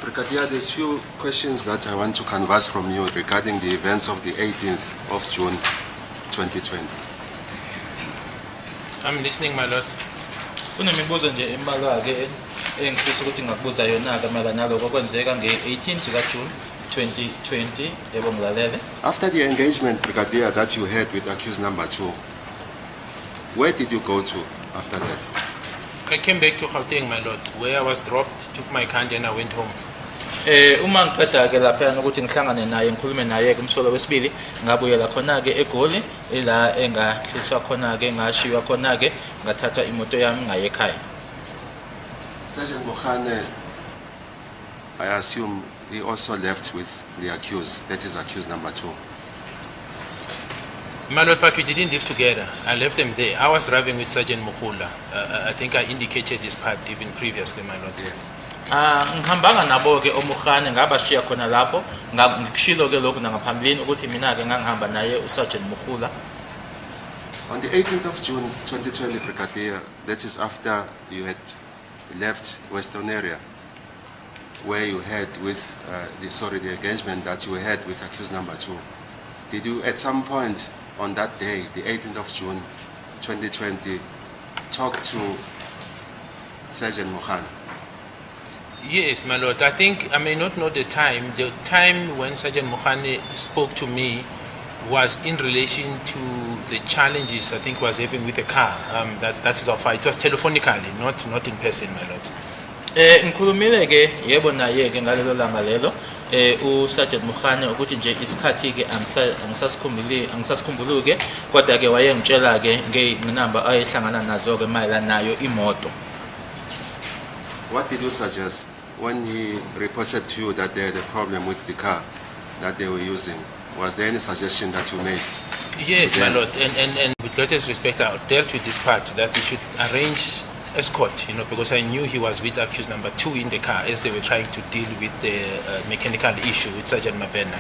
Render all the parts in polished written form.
Brigadier, there's few questions that I want to canvass from you regarding the events of the 18th of June 2020. I'm listening, my lord. Kunemibuzo nje embalwa ke engifisa ukuthi ngakubuza yona ke mara naloko kwenzeka nge-18 June 2020 yebo ngilalele. After the engagement, Brigadier, that you had with accused number 2, where did you go to after that? I came back to Gauteng, my lord, where I was dropped, took my car and I went home. Uma ngiqeda ke lapha ukuthi ngihlangane naye ngikhulume naye ke umsolo wesibili ngabuyela khona ke eGoli la engahliswa khona ke ngashiwa khona ke ngathatha imoto yami ngaye ekhaya. Sergeant Mokhane, I assume he also left with the accused, that is accused number 2. My lord, but we didn't live together. I left them there. I was driving with Sergeant Mukula. I think I indicated this part even previously, my lord. Yes. Ngihambanga nabo ke oMokhane ngabashiya khona lapho ngikushilo ke lokhu nangaphambilini ukuthi mina ke ngangihamba naye uSergeant Mukula. On the 18th of June 2020, Brigadier, that is after you had left Western area, where you had with the engagement that you had with accused number 2. Did you at some point on that day, the 18th of June 2020, talk to Sergeant Mokhane? Yes, my lord. I think I may not know the time. The time when Sergeant Mokhane spoke to me was in relation to the challenges I think was having with the car. That is how far. It was telephonically, not in person, my lord. Ngikhulumile ke yebo naye ke ngalelo langa lelo uSergeant Mokhane ukuthi nje isikhathi ke angisasikhumbuluke kodwa ke wayengitshela ke ngenamba ayehlangana nazo ke mayelana nayo imoto. What did you suggest when he reported to you that they had a problem with the car that they were using? Was there any suggestion that you made? Yes, my lord, and with greatest respect, I dealt with this part that he should arrange escort, because I knew he was with accused number 2 in the car as they were trying to deal with the mechanical issue with Sergeant Mabena.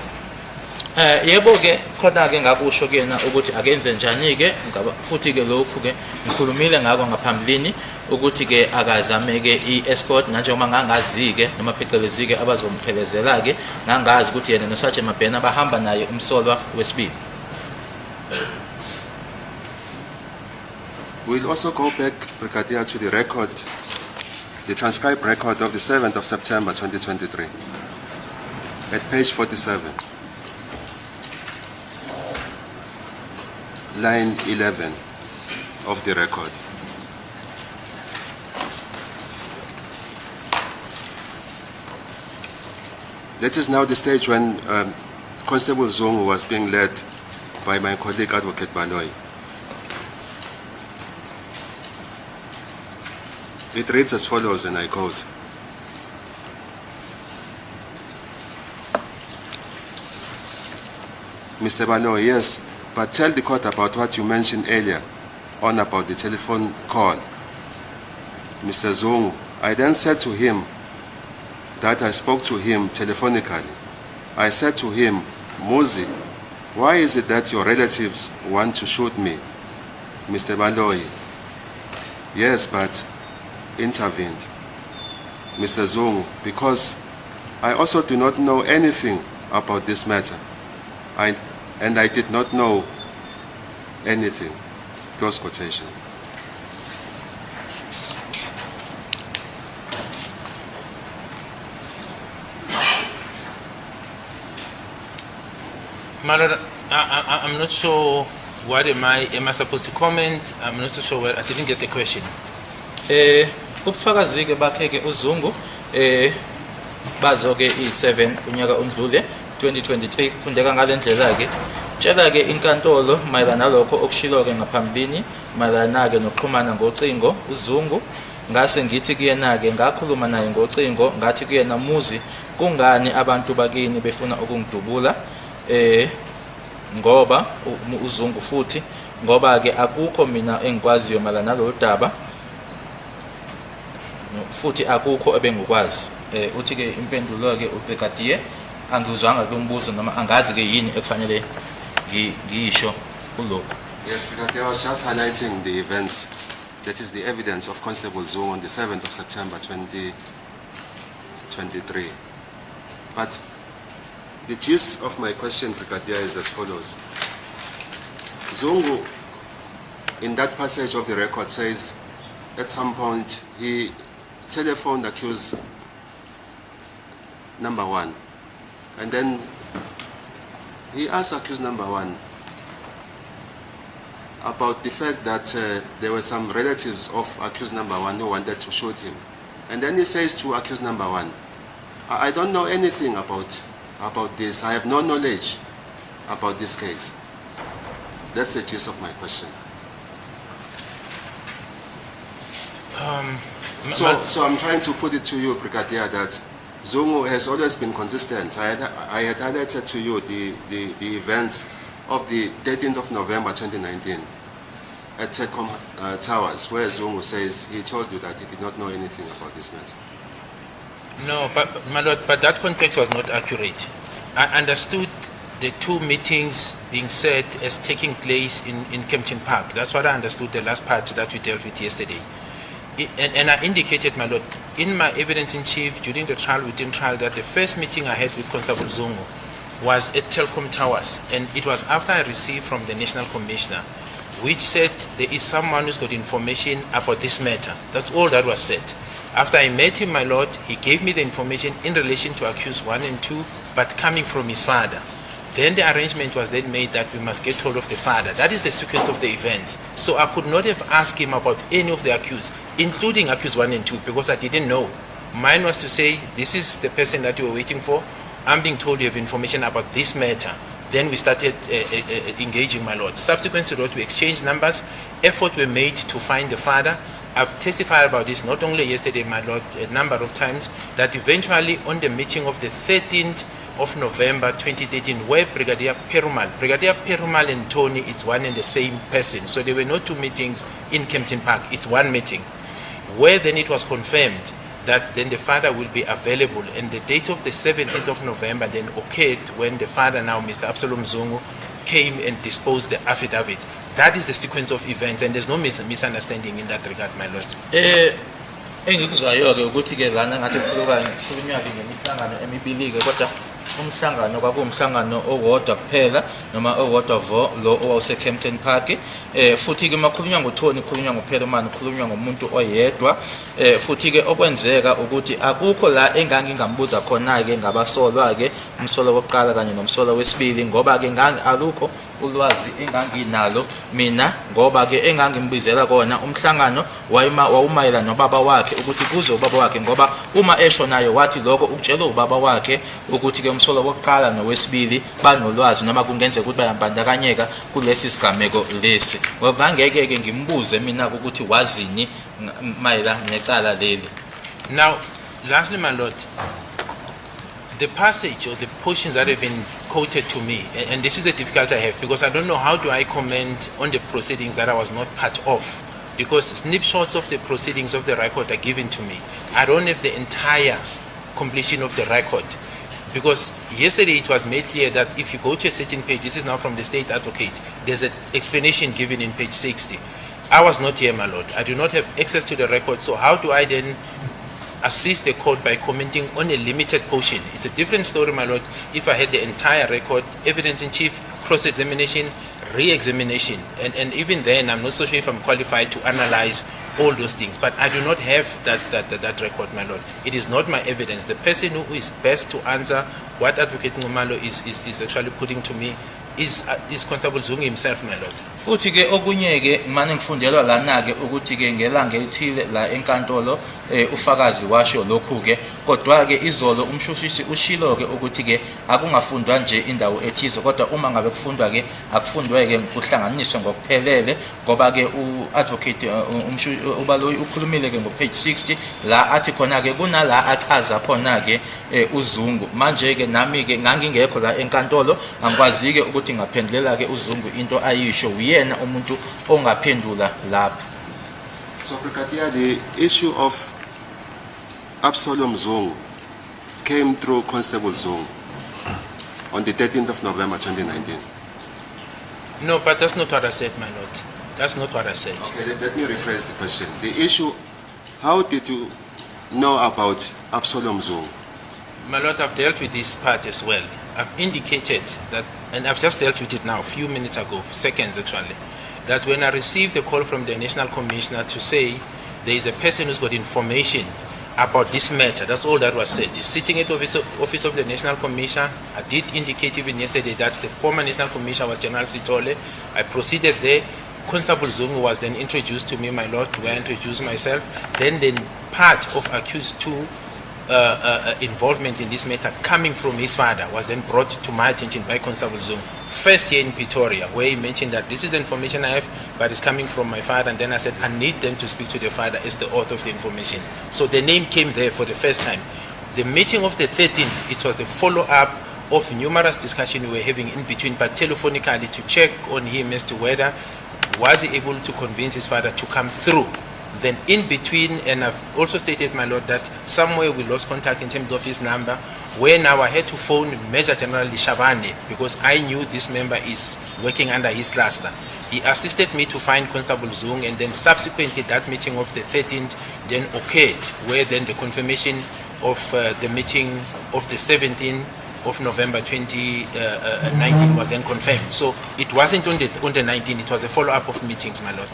Yebo ke khona ke ngakusho kena ukuthi akenze njani ke futhi ke lokhu ke ngikhulumile ngako ngaphambilini ukuthi ke akazame ke i-escort njengoba ngangazi ke noma phecelezi ke abazomphelezela ke ngangazi ukuthi yena noSergeant Mabena bahamba naye umsolwa wesibili. We'll also go back, Brigadier, to the record, the transcribed record of the 7th of September 2023 at page 47. Line 11 of the record. That is now the stage when Constable Zungu was being led by my colleague Advocate Baloyi. It reads as follows, and I quote: Mr. Baloyi, yes, but tell the court about what you mentioned earlier on about the telephone call. Mr. Zungu, I then said to him that I spoke to him telephonically. I said to him, Muzi, why is it that your relatives want to shoot me? Mr. Baloyi, yes, but intervened. Mr. Zungu, because I also do not know anything about this matter. And I did not know anything. Close quotation. My lord, I'm not sure what am I supposed to comment? I'm not so sure I didn't get the question. Ubufakazi ke bakhe ke uZungu bazo ke i7 unyaka ondlule 2023 kufundeka ngalendlela ke tshela ke inkantolo mayelana nalokho okushilo ke ngaphambilini mayelana ke nokuxhumana ngocingo uZungu ngase ngithi kuyena ke ngakhuluma naye ngocingo ngathi kuyena Muzi kungani abantu bakini befuna ukungidubula ngoba uZungu futhi ngoba ke akukho mina engikwaziyo mayelana nalo daba futhi akukho ebengikwazi uthi ke impendulo ke uBrigadier angizwanga ke umbuzo noma angazi ke yini ekufanele ngisho kuloko. Yes, Brigadier, I was just highlighting the events, that is the evidence of Constable Zungu on the 7th of September 2023 But the gist of my question, Brigadier, is as follows. Zungu, in that passage of the record, says at some point he telephoned accused number one, and then he asked accused number one about the fact that there were some relatives of accused number one who wanted to shoot him. And then he says to accused number one, I don't know anything about this. I have no knowledge about this case. That's the gist of my question. So I'm trying to put it to you, Brigadier, that Zungu has always been consistent. I had highlighted to you the events of the 13th of November 2019 at Tedcom Towers, where Zungu says he told you that he did not know anything about this matter. No, but my lord, but that context was not accurate. I understood the two meetings being said as taking place in Kempton Park. That's what I understood, the last part that we dealt with yesterday. And I indicated, my lord, in my evidence in chief during the trial, within trial, that the first meeting I had with Constable Zungu was at Telkom Towers, and it was after I received from the National Commissioner, which said there is someone who's got information about this matter. That's all that was said. After I met him, my lord, he gave me the information in relation to accused 1 and 2, but coming from his father. Then the arrangement was then made that we must get hold of the father. That is the sequence of the events. So I could not have asked him about any of the accused, including accused 1 and 2, because I didn't know. Mine was to say, this is the person that you were waiting for. I'm being told you have information about this matter. Then we started engaging, my lord. Subsequent to that, we exchanged numbers. Efforts were made to find the father. I've testified about this not only yesterday, my lord, a number of times, that eventually on the meeting of the 13th of November 2013, where Brigadier Perumal and Tony is one and the same person. So there were no two meetings in Kempton Park. It's one meeting. Where then it was confirmed that then the father will be available, and the date of the 17th of November then occurred when the father, now Mr. Absalom Zungu, came and disposed the affidavit. That is the sequence of events, and there's no misunderstanding in that regard, my lord. Engikuzwayo-ke ukuthi-ke lana ngathi khulunywa-ke ngemihlangano emibili-ke kodwa umhlangano kwakuwumhlangano owodwa kuphela noma owodwa vo lo owawuse-Kempton Park. Futhi-ke makhulunywa ngoThoni, khulunywa ngoPheromani, khulunywa ngomuntu oyedwa. Futhi-ke okwenzeka ukuthi akukho la engangingambuza khona-ke ngabasolwa-ke, umsolo wokuqala kanye nomsolo wesibili, ngoba-ke alukho ulwazi enganginalo mina, ngoba-ke engangimbizela kona umhlangano wawumayela nobaba wakhe ukuthi kuze ubaba wakhe, ngoba uma eshonayo wathi lokho ukutshela ubaba wakhe ukuthi-ke umsolo wokuqala nowesibili banolwazi noma kungenzeka ukuthi bayambandakanyeka kulesi sigameko lesi. Ngoba ngeke-ke ngimbuze mina ukuthi wazini mayela necala leli. Now, lastly, my lord, the passage or the portions that have been quoted to me, and this is the difficulty I have, because I don't know how do I comment on the proceedings that I was not part of, because snapshots of the proceedings of the record are given to me. I don't have the entire completion of the record, because yesterday it was made clear that if you go to a certain page, this is now from the state advocate, there's an explanation given in page 60. I was not here, my lord. I do not have access to the record, so how do I then assist the court by commenting on a limited portion? It's a different story, my lord, if I had the entire record, evidence in chief, cross-examination, re-examination, and even then I'm not so sure if I'm qualified to analyze all those things, but I do not have that record, my lord. It is not my evidence. The person who is best to answer what Advocate Ngumalo is actually putting to me is Constable Zungu himself, my lord. Futhi-ke okunye-ke mane ngifundelwa lana-ke ukuthi-ke ngelanga elithile la enkantolo ufakazi washo lokhu-ke, kodwa-ke izolo umshushisi ushilo-ke ukuthi-ke akungafundwa nje indawo ethize, kodwa uma ngabe kufundwa-ke akufundwe-ke kuhlanganiswe ngokuphelele, ngoba-ke u-advocate ubaloyi ukhulumile-ke ngopage 60 la athi khona-ke kunala achaza khona-ke uZungu. Manje-ke nami-ke ngangingekho la enkantolo, angikwazi-ke ukuthi ngaphendulela-ke uZungu into ayisho, uyena umuntu ongaphendula lapho. So, Brigadier, the issue of Absalom Zungu came through Constable Zungu on the 13th of November 2019. No, but that's not what I said, my lord. That's not what I said. Okay, let me rephrase the question. The issue, how did you know about Absalom Zungu? My Lord, I've dealt with this part as well. I've indicated that, and I've just dealt with it now, a few minutes ago, seconds actually, that when I received a call from the National Commissioner to say there is a person who's got information about this matter, that's all that was said. He's sitting at the office of the National Commissioner. I did indicate even yesterday that the former National Commissioner was General Sitole. I proceeded there. Constable Zungu was then introduced to me, my Lord, where I introduced myself. Then the part of accused 2 involvement in this matter coming from his father was then brought to my attention by Constable Zungu. First here in Pretoria, where he mentioned that this is information I have, but it's coming from my father. And then I said, I need them to speak to the father as the author of the information. So the name came there for the first time. The meeting of the 13th, it was the follow-up of numerous discussions we were having in between, but telephonically to check on him as to whether was he able to convince his father to come through. Then in between, and I've also stated, my Lord, that somewhere we lost contact in terms of his number, where now I had to phone Major General Lishabane because I knew this member is working under his cluster. He assisted me to find Constable Zung, and then subsequently that meeting of the 13th then occurred, where then the confirmation of the meeting of the 17th of November 2019 was then confirmed. So it wasn't on the 19th, it was a follow-up of meetings, my Lord.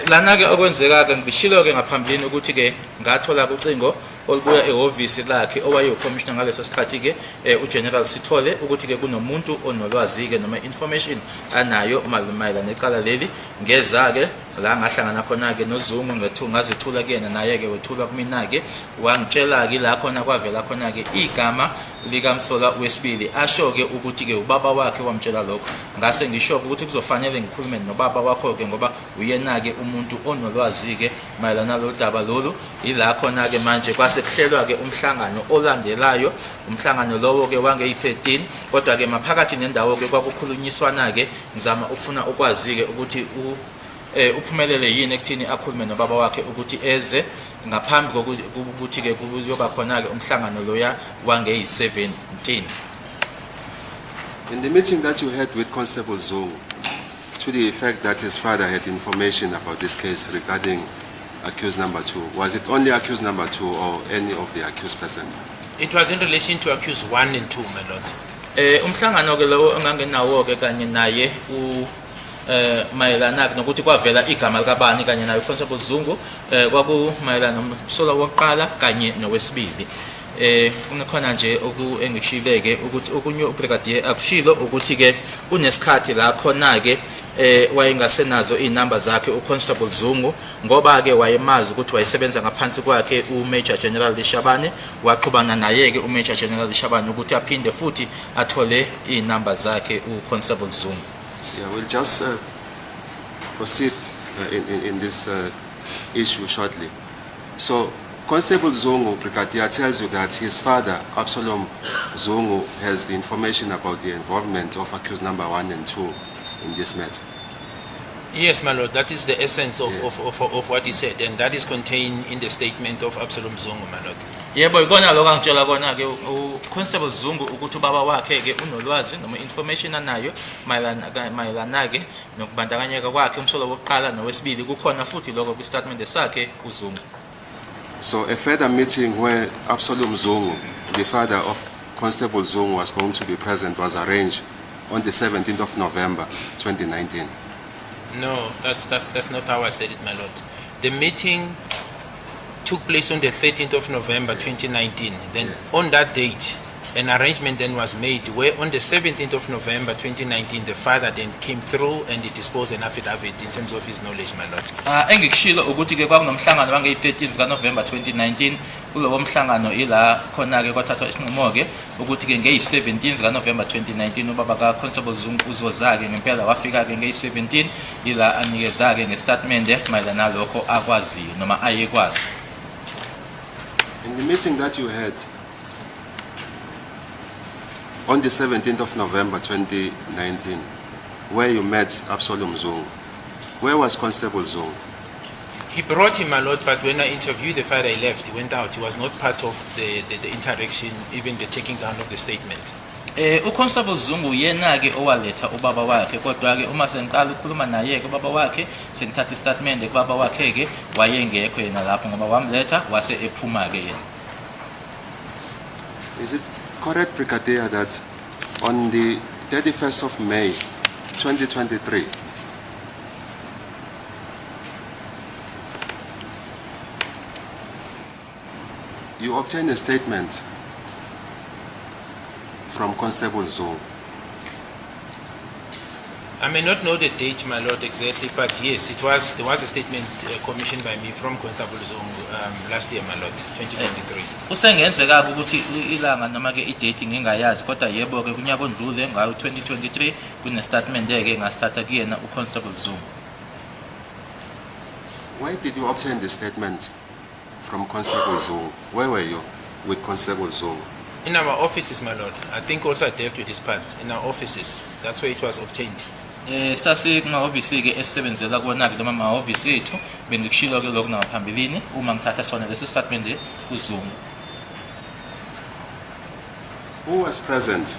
Lana ke okwenzeka ke ngibishilo ke ngaphambilini ukuthi ke ngathola ucingo olubuya ehhovisi lakhe owaye ucommissioner ngaleso sikhathi ke uGeneral Sithole ukuthi ke kunomuntu onolwazi ke noma information anayo mayelana necala leli ngeza ke la ngahlangana khona ke noZungu ngazethula kuyena naye ke wethula kumina ke wangitshela ke la khona kwavela khona ke igama likamsola wesibili asho ke ukuthi ke ubaba wakhe wamtshela lokho ngase ngisho ukuthi kuzofanele ngikhulume nobaba wakho ke ngoba uyena ke umuntu onolwazi ke mayelana lodaba lolu ila khona ke manje kwasekuhlelwa ke umhlangano olandelayo umhlangano lowo ke wange-13 kodwa ke maphakathi nendawo ke kwakukhulunyiswana ke ngizama ukufuna ukwazi ke ukuthi uphumelele yini ekuthini akhulume nobaba wakhe ukuthi eze ngaphambi kokuthi ke kuyoba khona ke umhlangano loya wange-17. In the meeting that you had with Constable Zungu, to the effect that his father had information about this case regarding accused number 2, was it only accused number 2 or any of the accused person? It was in relation to accused 1 and 2, my Lord. Umhlangano ke lo ongangenawo ke kanye naye mayelana nokuthi kwavela igama likabani kanye naye Constable Zungu kwakumayelana nomsola wokuqala kanye nowesibili. Kunekhona nje engikushileke ukuthi okunye ubrigadier akushilo ukuthi ke unesikhathi la khona ke wayengasenazo inamba zakhe uConstable Zungu ngoba ke wayemazi ukuthi wayesebenza ngaphansi kwakhe uMajor General Lishabane waqhubana naye ke uMajor General Lishabane ukuthi aphinde futhi athole inamba zakhe uConstable Zungu. Yeah, we'll just proceed in this issue shortly. So Constable Zungu, Brigadier, tells you that his father, Absalom Zungu, has the information about the involvement of accused number 1 and 2 in this matter. Yes, my Lord, that is the essence of, Yes. of what he said, and that is contained in the statement of Absalom Zungu, my Lord. Yebo ikona lokho angitshela kona ke uConstable Zungu ukuthi ubaba wakhe ke unolwazi noma information anayo mayelana ke nokubandakanyeka kwakhe umsolo wokuqala nowesibili kukhona futhi lokho kwistatement sakhe uZungu. So a further meeting where Absalom Zungu, the father of Constable Zungu, was going to be present was arranged on the 17th of November 2019. No, that's not how I said it, my Lord. The meeting took place on the 13th of November 2019. Then on that date, an arrangement then was made where on the 17th of November 2019, the father then came through and he disposed an affidavit in terms of his knowledge, my Lord. Engikushilo ukuthi ke kwakunomhlangano wange-13 kaNovember 2019 kulowo mhlangano ila khona ke kwathathwa isinqumo ke ukuthi ke ngeyi-17 kaNovember 2019 ubaba kaConstable Zungu uzoza ke ngempela wafika ke ngeyi-17 ila anikeza ke ngestatement mayelana lokho akwaziyo noma ayekwazi. In the meeting that you had on the 17th of November 2019, where you met Absalom Zungu, where was Constable Zungu? He brought him, my Lord, but when I interviewed the father, he left. He went out. He was not part of the interaction, even the taking down of the statement. uConstable Zungu yena ke owaletha ubaba wakhe kodwa ke uma sengiqala ukukhuluma naye ke ubaba wakhe sengithatha istatement kubaba wakhe ke wayengekho yena lapho ngoba wamletha wase ephuma ke yena. Is it correct, Brigadier, that on the 31st of May, 2023, you obtained a statement from Constable Zungu? I may not know the date, my lord, exactly, but yes, there was a statement commissioned by me from Constable Zungu last year, my lord, 2023. Usengenzeka ukuthi ilanga noma ke idate ngingayazi kodwa yebo ke kunyaka ondlule ngayo 2023 kune statement ke ngasithatha kuyena uConstable Zungu. Why did you obtain the statement from Constable Zungu? Where were you with Constable Zungu? In our offices, my lord. I think also I dealt with this part. In our offices. That's where it was obtained. Sasi kumahhovisi ke esebenzela kona ke noma amahhovisi ethu bengikushilo ke lokho ngaphambilini uma ngithatha sona leso statement kuZungu. Who was present?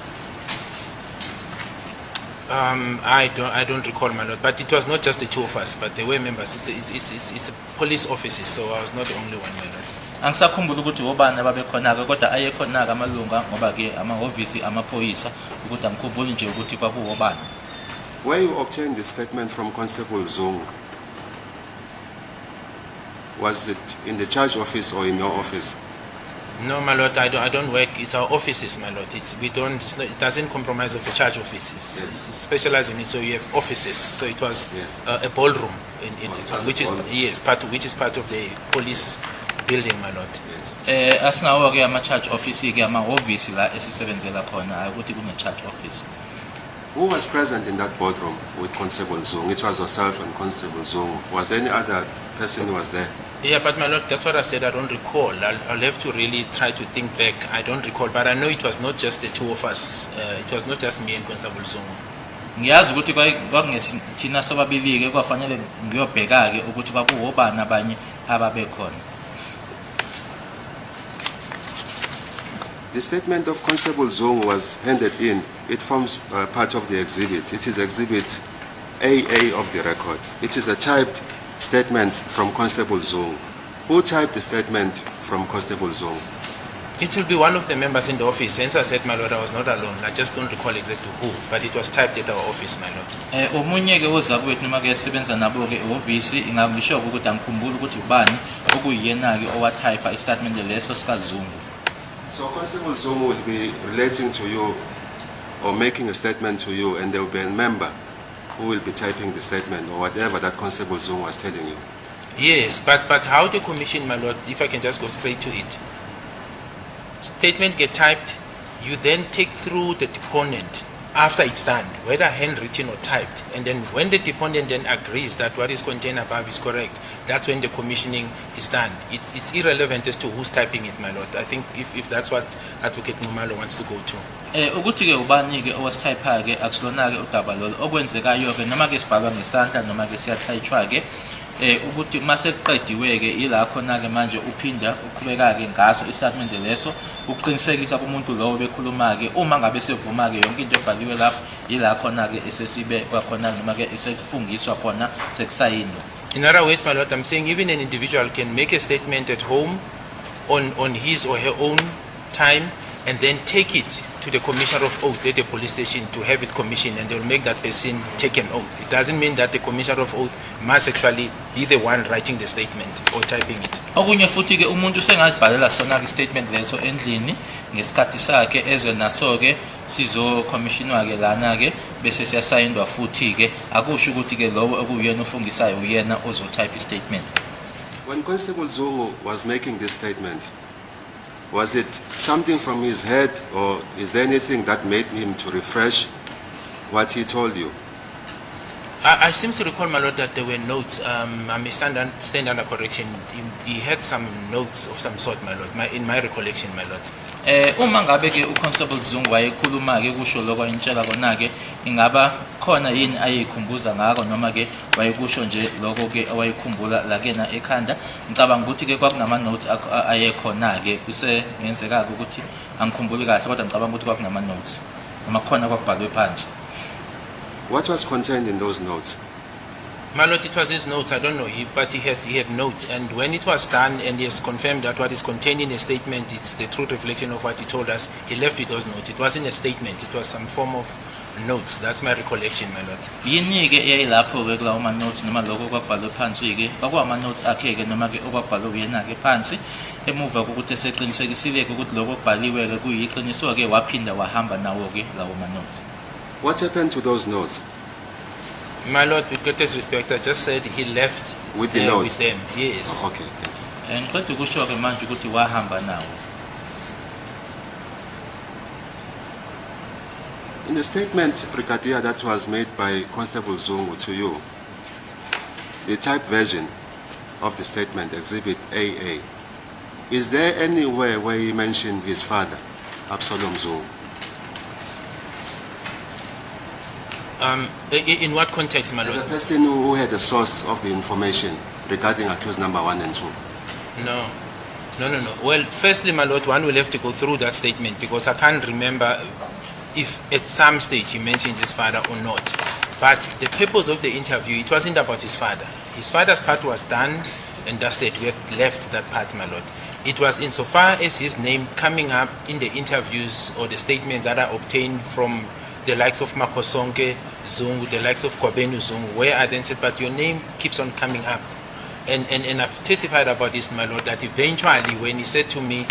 I don't recall, my lord, but it was not just the two of us, but there were members. It's a police offices, so I was not the only one, my lord. Angisakhumbula ukuthi obani ababekhona ke kodwa ayekhona ke amalunga ngoba ke amahhovisi amaphoyisa ukuthi angikhumbuli nje ukuthi kwakuwobani. Where you obtained the statement from Constable Zungu? Was it in the charge office or in your office? No, my lord, I don't work. It's our offices, my lord. It doesn't compromise of a charge office. It's specialized in it, so you have offices. So it was a ballroom, which is part of the police building, my lord. Yes. Asinawo ke ama-charge office ke amahhovisi la esisebenzela khona ukuthi kune-charge office. Who was present in that boardroom with Constable Zungu? It was yourself and Constable Zungu. Was any other person who was there? Yeah, but my lord, that's what I said. I don't recall. I'll have to really try to think back. I don't recall, but I know it was not just the two of us. It was not just me and Constable Zungu. Ngiyazi ukuthi kwakungesithina sobabili ke kwafanele ngiyobheka ke ukuthi kwakuwobani abanye ababekhona. The statement of Constable Zungu was handed in. It forms part of the exhibit. It is exhibit AA of the record. It is a typed statement from Constable Zungu. Who typed the statement from Constable Zungu? It will be one of the members in the office. Hence I said, my lord, I was not alone. I just don't recall exactly who, but it was typed at our office, my lord. Omunye ke ozakwethu noma ke sebenza nabo ke ehhovisi ingamsho ukuthi angikhumbula ukuthi ubani okuyena ke owatype istatement leso sikaZungu. So Constable Zungu will be relating to you or making a statement to you, and there will be a member who will be typing the statement or whatever that Constable Zungu was telling you. Yes, but how the commission, my lord, if I can just go straight to it. Statement get typed, you then take through the deponent after it's done, whether handwritten or typed, and then when the deponent then agrees that what is contained above is correct, that's when the commissioning is done. It's irrelevant as to who's typing it, my lord. I think if that's what Advocate Numalo wants to go to. Ukuthi ke ubani ke owasithayipha ke akusilona ke udaba lolo okwenzekayo ke noma ke sibhalwa ngesandla noma ke siyathayithwa ke ukuthi mase kuqediwe ke ila khona ke manje uphinda uqhubeka ke ngaso istatement leso uqinisekisa kumuntu lowo bekhuluma ke uma ngabe sevuma ke yonke into ebhaliwe lapho ila khona ke esesibe kwakhona noma ke esekufungiswa khona sekusayinwa. In other words, my lord, I'm saying even an individual can make a statement at home on his or her own time and then take it to the commissioner of oath at the police station to have it commissioned, and they will make that person take an oath. It doesn't mean that the commissioner of oath must actually be the one writing the statement or typing it. Okunye futhi ke umuntu sengazibhalela sona ke statement leso endlini ngesikhathi sakhe ezwe naso ke sizo commissionwa ke lana ke bese siyasayindwa futhi ke akusho ukuthi ke lowo okuyena ofungisayo uyena ozo type statement. When Constable Zungu was making this statement, was it something from his head, or is there anything that made him to refresh what he told you? I seem to recall, my lord, that there were notes. I may stand under correction. He had some notes of some sort, my lord, in my recollection, my lord. Uma ngabe ke uConstable Zungu wayekhuluma ke kusho lokho intshela kona ke ingaba khona yini ayikhumbuza ngako noma ke wayekusho nje lokho ke awayikhumbula la kena ekhanda. Ngicabanga ukuthi ke kwakunama notes ayekhona ke kusengenzeka ukuthi angikhumbuli kahle kodwa ngicabanga ukuthi kwakunama notes noma khona kwakubhalwe phansi. What was contained in those notes? My lord, it was his notes. I don't know, but he had notes, and when it was done, and he has confirmed that what is contained in a statement, it's the true reflection of what he told us. He left with those notes. It wasn't a statement. It was some form of notes. That's my recollection, my lord. Yini ke eyilapho ke kulawo ma notes noma lokho okwabhalwe phansi ke kwakuwa notes akhe ke noma ke okwabhalwe uyena ke phansi emuva kokuthi eseqinisekisile ukuthi lokho okubhaliwe ke kuyiqiniso ke waphinda wahamba nawo ke lawo ma notes. What happened to those notes? My lord, with greatest respect, I just said he left With the there notes? with them. Yes. Okay, thank you. Ngiqeda ukusho ke manje ukuthi wahamba nawo. In the statement, Brigadier, that was made by Constable Zungu to you, the type version of the statement, Exhibit AA, is there anywhere where he mentioned his father, Absalom Zungu? In what context, my As a lord? person who had the source of the information regarding accused number 1 and 2. No. Well, firstly, my lord, one will have to go through that statement because I can't remember if at some stage he mentioned his father or not. But the purpose of the interview, it wasn't about his father. His father's part was done and dusted. We had left that part, my lord. It was insofar as his name coming up in the interviews or the statements that are obtained from the likes of Makosonke Zungu, the likes of Kwabenu Zungu, where I then said, but your name keeps on coming up. And I've testified about this, my lord, that eventually when he said to me,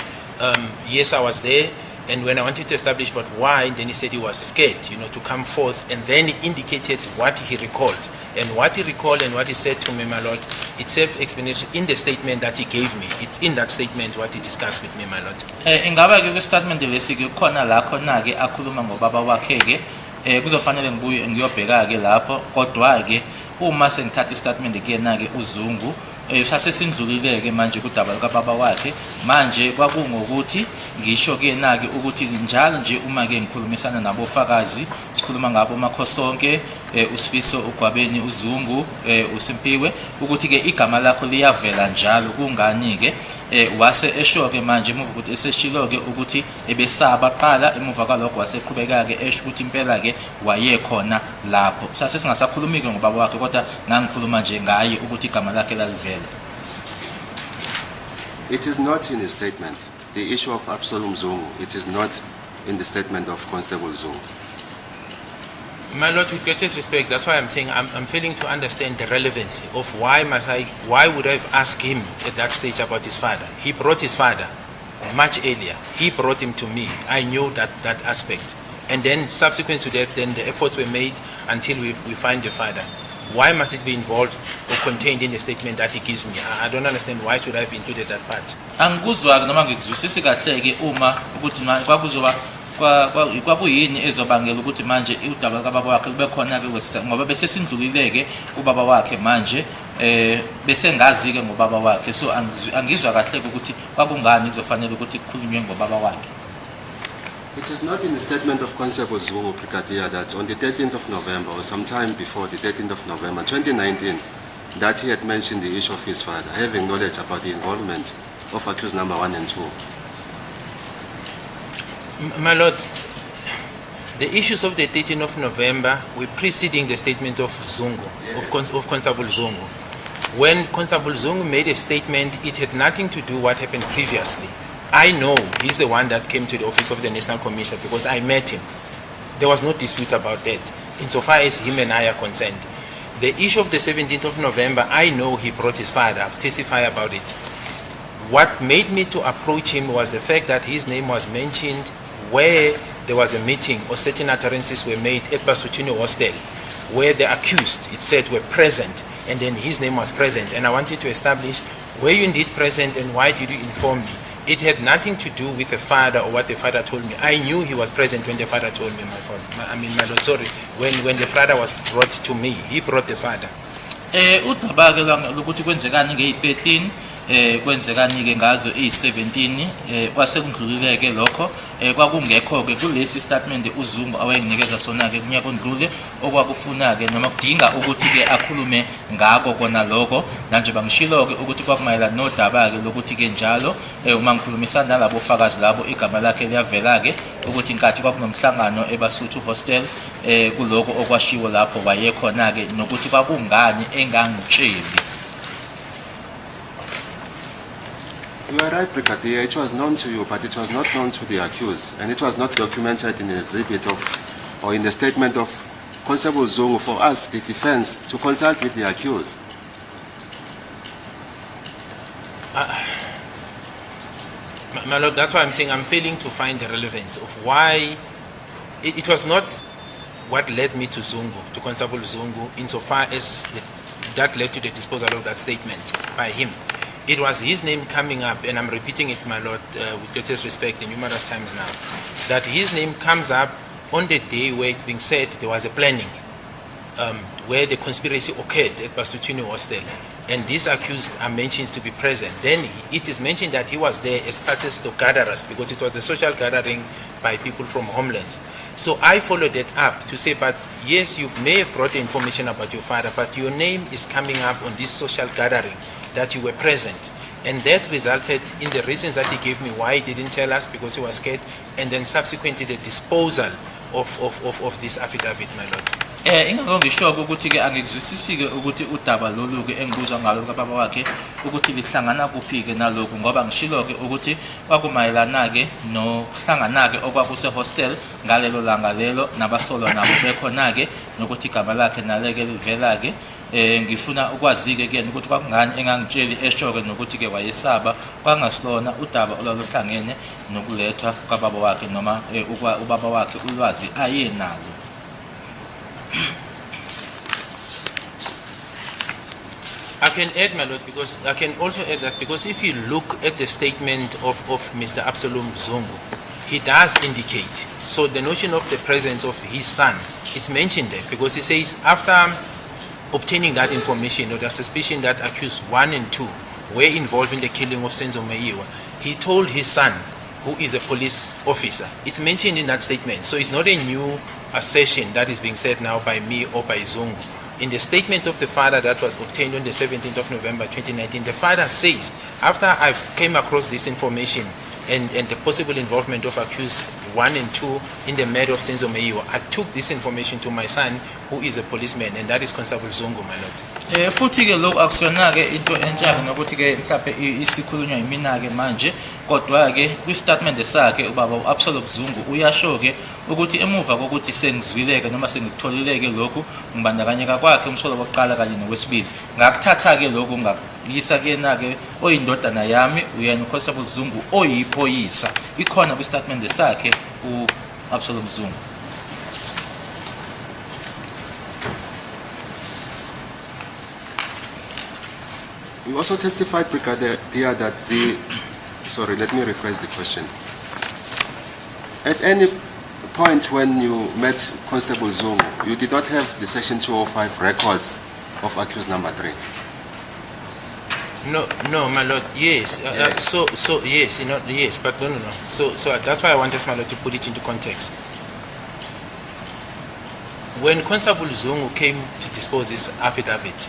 yes, I was there, and when I wanted to establish but why, then he said he was scared, to come forth, and then he indicated what he recalled. And what he recalled and what he said to me, my lord, it's self-explanatory in the statement that he gave me. It's in that statement what he discussed with me, my lord. Ingaba ke statement lesi ke khona la khona ke akhuluma ngobaba wakhe ke kuzofanele ngibuye ngiyobheka ke lapho kodwa ke uma sengithatha istatement kuyena ke uZungu sasesindlulile manje kudaba likababa wakhe manje kwakungokuthi ngisho kuyena ke ukuthi njalo nje uma ke ngikhulumisana nabofakazi sikhuluma ngabo Makhosonke uSifiso uGwabeni uZungu uSimpiwe ukuthi ke igama lakho liyavela njalo kungani ke wase esho ke manje emuva ukuthi eseshilo ke ukuthi ebesaba qala emuva kwalokho waseqhubeka ke esho ukuthi impela ke wayekhona lapho sase singasakhulumi ke ngobaba wakhe kodwa ngangikhuluma nje ngaye ukuthi igama lakhe lalivela. It is not in his statement. The issue of Absalom Zungu, it is not in the statement of Constable Zungu. My lord, with greatest respect, that's why I'm saying I'm failing to understand the relevancy of why would I have asked him at that stage about his father. He brought his father much earlier. He brought him to me. I knew that aspect. And then subsequent to that, then the efforts were made until we find the father. Why must it be involved or contained in the statement that he gives me? I don't understand why should I have included that part. Angikuzwa noma ngikuzwisisi kahle ke uma ukuthi kwakuzoba kwakuyini ezobangela ukuthi manje udaba kababa wakhe kube khona ke ngoba bese sindlulileke ubaba wakhe manje bese ngazi ke ngobaba wakhe so angizwa kahle ukuthi kwakungani kuzofanele ukuthi kukhulunywe ngobaba wakhe. It is not in the statement of Constable Zungu, Brigadier, that on the 13th of November or sometime before the 13th of November 2019 that he had mentioned the issue of his father, having knowledge about the involvement of accused number 1 and 2. My lord, the issues of the 13th of November were preceding the statement of Zungu, Yes. of Constable Zungu. When Constable Zungu made a statement, it had nothing to do what happened previously. I know he's the one that came to the office of the National Commissioner because I met him. There was no dispute about that, insofar as him and I are concerned. The issue of the 17th of November, I know he brought his father. I've testified about it. What made me to approach him was the fact that his name was mentioned where there was a meeting or certain utterances were made at Basuchino Hostel, where the accused, it said, were present, and then his name was present. And I wanted to establish, were you indeed present and why did you inform me? It had nothing to do with the father or what the father told me. I knew he was present when the father told me, my lord, sorry, when the father was brought to me, he brought the father. Udaba ke lokuthi kwenzekani nge13 kwenzekani ke ngazo i17 kwase kundlulile ke lokho kwakungekho ke kulesi statement uZungu awayenginikeza sona ke kunyaka ondlule okwakufuna ke noma kudinga ukuthi ke akhulume ngako kona lokho manje bangishilo ke ukuthi kwakumayela nodaba ke lokuthi ke njalo uma ngikhulumisana nalabo fakazi labo igama lakhe liyavela ke ukuthi inkathi kwakunomhlangano eBasuthu hostel kuloko okwashiwo lapho wayekhona ke nokuthi kwakungani engangitsheli. You are right, Brigadier. It was known to you, but it was not known to the accused, and it was not documented in the exhibit or in the statement of Constable Zungu for us, the defense, to consult with the accused. My Lord, that's why I'm saying I'm failing to find the relevance of why it was not what led me to Zungu, to Constable Zungu, insofar as that led to the disposal of that statement by him. It was his name coming up, and I'm repeating it, my Lord, with greatest respect and numerous times now, that his name comes up on the day where it's being said there was a planning, where the conspiracy occurred at Basuthu hostel, and these accused are mentioned to be present. Then it is mentioned that he was there as parties to gatherers, because it was a social gathering by people from homelands. So I followed that up to say, but yes, you may have brought the information about your father, but your name is coming up on this social gathering that you were present, and that resulted in the reasons that he gave me why he didn't tell us, because he was scared, and then subsequently the disposal of this affidavit, my Lord. Ingakho ngisho ukuthi ke angikuzwisisi ke ukuthi udaba lolu ke engibuzwa ngalo kababa wakhe ukuthi lihlangana kuphi ke nalokho, ngoba ngishilo ke ukuthi kwakumayelana ke nokuhlangana ke okwakuse hostel ngalelo langa lelo nabasolwa nabo bekhona ke nokuthi igama lakhe naleke livela ke. Ngifuna ukwazi ke kuyena ukuthi kwakungani engangitsheli esho ke nokuthi ke wayesaba kwangasilona udaba olwaluhlangene nokulethwa kwababa wakhe noma ubaba wakhe ulwazi ayenalo. I can add, my Lord, because I can also add that because if you look at the statement of Mr. Absalom Zungu, he does indicate, so the notion of the presence of his son is mentioned there, because he says after obtaining that information or the suspicion that accused 1 and 2 were involved in the killing of Senzo Meyiwa, he told his son, who is a police officer. It's mentioned in that statement, so it's not a new assertion that is being said now by me or by Zungu. In the statement of the father that was obtained on the 17th of November 2019, the father says, after I came across this information and the possible involvement of accused 1 and 2 in the murder of Senzo Meyiwa, I took this information to my son, who is a policeman, and that is Constable Zungu, my Lord. Futhi ke lokho akusona ke into entsha ke nokuthi ke mhlawumbe isikhulunywa yimina ke manje, kodwa ke kwistatement sakhe ubaba uAbsalom Zungu uyasho ke ukuthi emuva kokuthi sengizwileke noma sengikutholileke lokhu ngibandakanyeka kwakhe umsolo wokuqala kanye nowesibili, ngakuthatha ke lokhu ngakuyisa kuyena ke oyindodana yami uyena uConstable Zungu oyiphoyisa. Ikhona kwistatement sakhe uAbsalom Zungu. You also testified, Brigadier, that sorry, let me rephrase the question. At any point when you met Constable Zungu, you did not have the Section 205 records of accused number 3? No, my Lord. Yes. Yes. So yes, yes, but no. So that's why I wanted, my Lord, to put it into context. When Constable Zungu came to dispose this affidavit,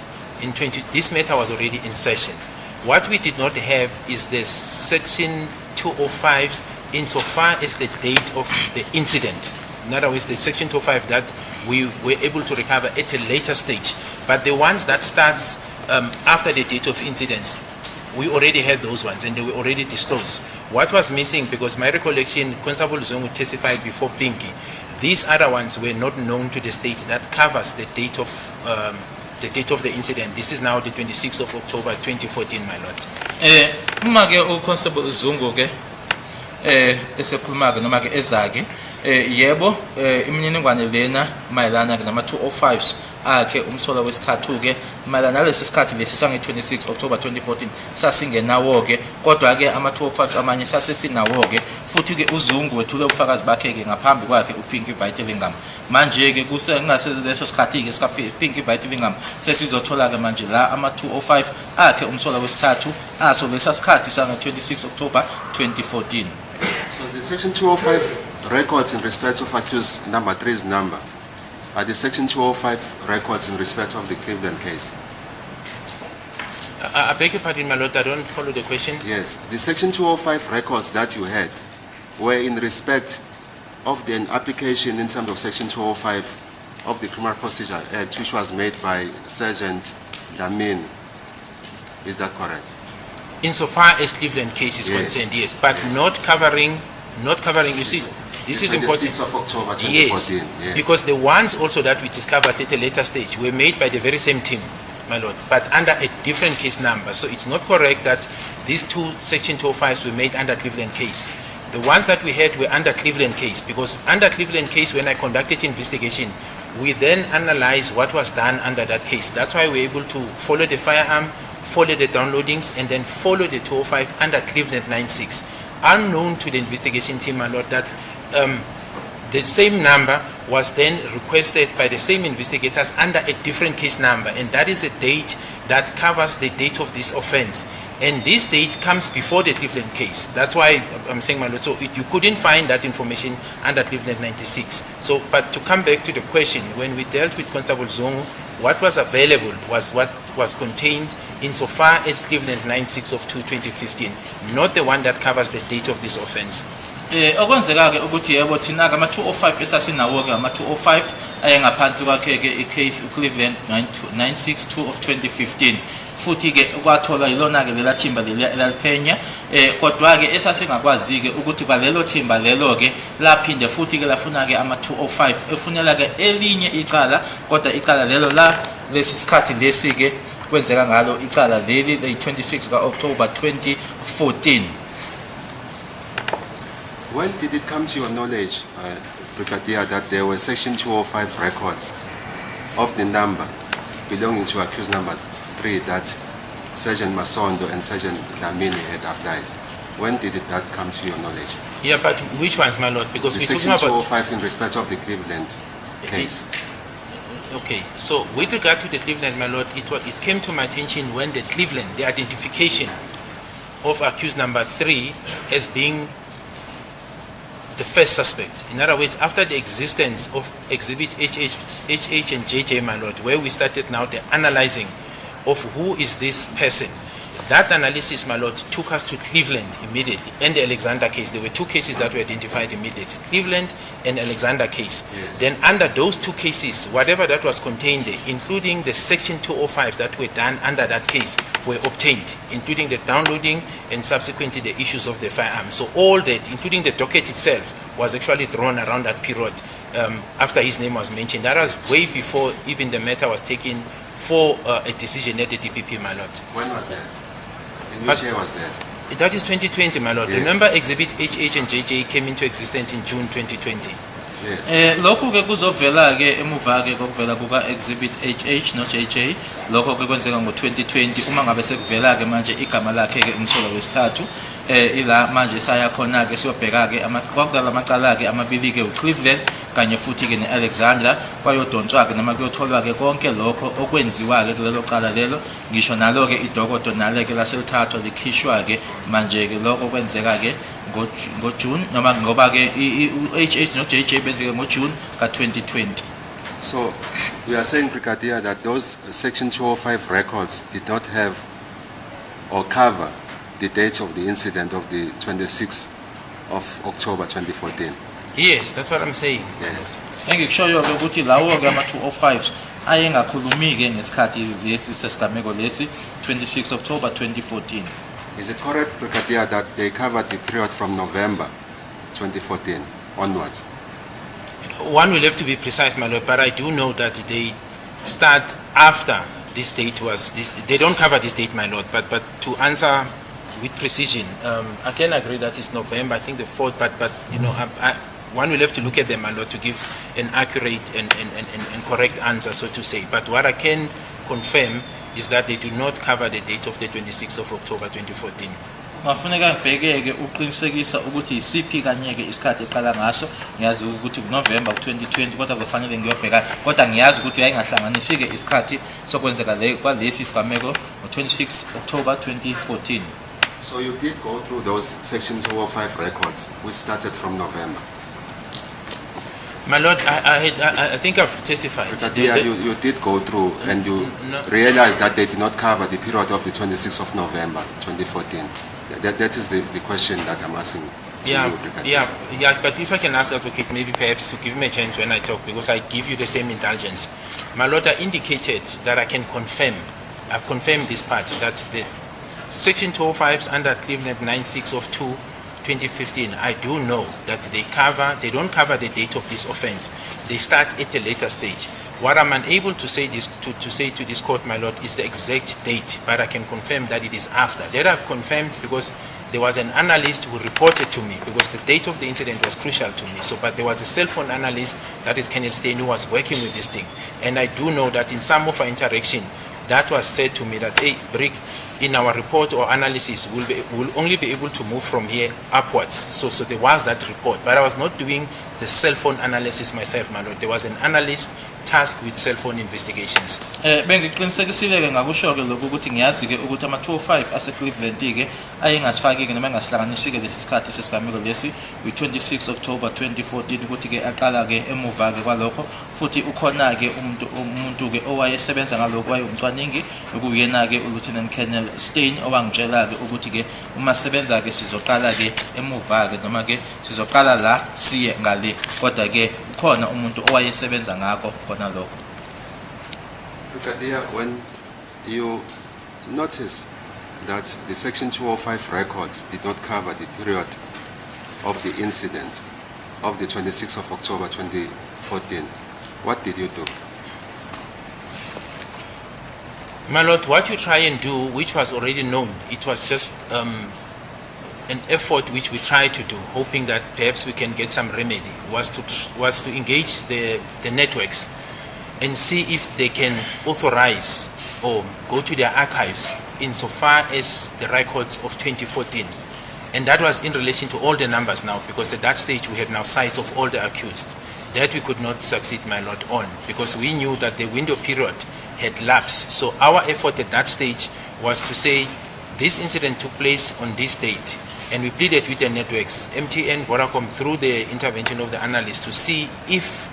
this matter was already in session. What we did not have is the Section 205s insofar as the date of the incident. In other words, the Section 205 that we were able to recover at a later stage. But the ones that starts after the date of incidents, we already had those ones and they were already disclosed. What was missing, because my recollection, Constable Zungu testified before Pinky, these other ones were not known to the state that covers the date of the incident. This is now the 26th of October 2014, my Lord. Uma ke uConstable Zungu ke esekhuluma ke noma ke ezake yebo imininingwane lena mayelana ke nama 205s akhe umsola wesithathu ke mayelana nalesi sikhathi lesi sange 26 October 2014 sasingenawo ke, kodwa ke ama 205s amanye sasesinawo ke futhi ke uZungu wethule ubufakazi bakhe ke ngaphambi kwakhe uPinky Baitilingam. Manje ke kusengase leso sikhathi ke sika Pinky Baitilingam sesizothola ke manje la ama 205 akhe umsola wesithathu aso lesa sikhathi sanga 26 October 2014. So the Section 205 records in respect of accused number 3's number are the Section 205 records in respect of the Cleveland case. I beg your pardon, my lord, I don't follow the question. Yes, the Section 205 records that you had were in respect of the application in terms of Section 205 of the Criminal Procedure Act, which was made by Sergeant Lamin. Is that correct? Insofar as Cleveland case is Yes. concerned, yes, but Yes. not covering, you see, this is important. 26th of October Yes, 2014. Yes. because the ones also that we discovered at a later stage were made by the very same team, my lord, but under a different case number. So it's not correct that these two Section 205s were made under Cleveland case. The ones that we had were under Cleveland case, because under Cleveland case, when I conducted investigation, we then analyzed what was done under that case. That's why we're able to follow the firearm, follow the downloadings, and then follow the 205 under Cleveland 96. Unknown to the investigation team, my lord, that the same number was then requested by the same investigators under a different case number, and that is a date that covers the date of this offense. And this date comes before the Cleveland case. That's why I'm saying, my lord, so you couldn't find that information under Cleveland 96. So, but to come back to the question, when we dealt with Constable Zongo, what was available was what was contained insofar as Cleveland 96 of 2015, not the one that covers the date of this offense. Okwenzeka ke ukuthi yebo thina ke ama 205 esasinawo ke ama 205 ayengaphansi kwakhe ke icase uCleveland 962 of 2015 futhi ke kwathola ilona ke lela thimba leliphenya kodwa ke esasingakwazi ke ukuthi kwalelo thimba lelo ke laphinde futhi ke lafuna ke ama 205 efunela ke elinye icala kodwa icala lelo la lesi sikhathi lesi ke kwenzeka ngalo icala leli le 26 ka October 2014. When did it come to your knowledge, Brigadier, that there were Section 205 records of the number belonging to accused number 3 that Sergeant Masondo and Sergeant Lamini had applied? When did that come to your knowledge? Yeah, but which ones, my lord? Because The we're Section talking about... 205 in respect of the Cleveland case. Okay, so with regard to the Cleveland, my lord, it came to my attention when the Cleveland, the identification of accused number 3 as being the first suspect. In other words, after the existence of Exhibit HH and JJ, my lord, where we started now the analyzing of who is this person. That analysis, my lord, took us to Cleveland immediately and the Alexander case. There were two cases that were identified immediately, Cleveland and Alexander case. Yes. Then under those two cases, whatever that was contained there, including the Section 205 that were done under that case, were obtained, including the downloading and subsequently the issues of the firearm. So all that, including the docket itself, was actually drawn around that period after his name was mentioned. That was way before even the matter was taken for a decision at the DPP, my lord. When was that? In which year was that? That is 2020, my lord. Yes. Remember, Exhibit HH and JJ came into existence in June 2020. Yes. Lokho ke kuzovela ke emuva ke kokuvela kuka Exhibit HH no JJ lokho ke kwenzeka ngo2020 uma ngabe sekuvela ke manje igama lakhe ke umsolo wesithathu ila manje saya khona ke siyobheka ke kwakudala amacala ke amabili ke uCleveland kanye futhi ke neAlexander kwayodonswa ke noma kuyotholwa ke konke lokho okwenziwa ke kulelo cala lelo ngisho nalo ke idokodo nale ke laselithathwa likhishwa ke manje ke lokho kwenzeka ke ngoJune noma ngoba ke HH no JJ benzeke ngoJune ka2020. So we are saying, Brigadier, that those Section 205 records did not have or cover the date of the incident of the 26th of October 2014. Yes, that's what I'm saying. Yes. Engikushoyo ke ukuthi lawo ke ama 205s ayengakhulumi ke ngesikhathi lesi sesigameko lesi 26 October 2014. Is it correct, Brigadier, that they covered the period from November 2014 onwards? One will have to be precise, my lord, but I do know that they start after this date was this. They don't cover this date, my lord. But to answer with precision, I can agree that it's November. I think the 4th. But you know, one will have to look at them, my lord, to give an accurate and correct answer, so to say. But what I can confirm is that they do not cover the date of the 26th of October 2014. Ngafuneka ngibhekeke uqinisekisa ukuthi isiphi kanye-ke isikhathi eqala ngaso. Ngiyazi ukuthi kuNovember 2020 kodwa kufanele ngiyobheka kodwa ngiyazi ukuthi yayingahlanganisi-ke isikhathi sokwenzeka kwalesi sigameko ngo-26 October 2014. So you did go through those Section 205 records, which started from November. My Lord, I think I've testified. But you did go through and you realized that they did not cover the period of the 26th of November 2014. That is the question that I'm asking. Yeah, but if I can ask Advocate maybe perhaps to give me a chance when I talk, because I give you the same indulgence. My Lord, I indicated that I can confirm, I've confirmed this part, that the Section 205s under Cleveland 96 2015, I do know that they don't cover the date of this offense. They start at a later stage. What I'm unable to say to this court, my Lord, is the exact date, but I can confirm that it is after. That I've confirmed because there was an analyst who reported to me, because the date of the incident was crucial to me. So, but there was a cell phone analyst, that is Kenneth Stein, who was working with this thing. And I do know that in some of our interaction, that was said to me that, hey, Brick, in our report or analysis, we'll only be able to move from here upwards. So there was that report, but I was not doing the cell phone analysis myself, my Lord. There was an analyst tasked with cell phone investigations. Bengiqinisekisile-ke ngakusho-ke lokhu ukuthi ngiyazi-ke ukuthi ama-205 ase-Cleveland-ke ayengasifaki-ke noma engasihlangani-ke lesi sikhathi sesigameko lesi kwi-26 October 2014 ukuthi-ke aqala-ke emuva-ke kwalokho futhi ukhona-ke umuntu-ke owayesebenza ngalokho wayewumcwaningi okuyena-ke uLieutenant Colonel Stein owangitshela-ke ukuthi-ke uma sisebenza-ke sizoqala-ke emuva-ke noma-ke sizoqala la siye ngale kodwa-ke khona umuntu owayesebenza ngakho khona lokho. Brigadier, when you notice that the Section 205 records did not cover the period of the incident of the 26th of October 2014, what did you do? My Lord, what you try and do, which was already known, it was just an effort which we tried to do, hoping that perhaps we can get some remedy, was to engage the networks and see if they can authorize or go to their archives insofar as the records of 2014. And that was in relation to all the numbers now, because at that stage we had now sites of all the accused. That we could not succeed, my Lord, on, because we knew that the window period had lapsed. So our effort at that stage was to say this incident took place on this date. And we pleaded with the networks, MTN, Vodacom, through the intervention of the analysts, to see if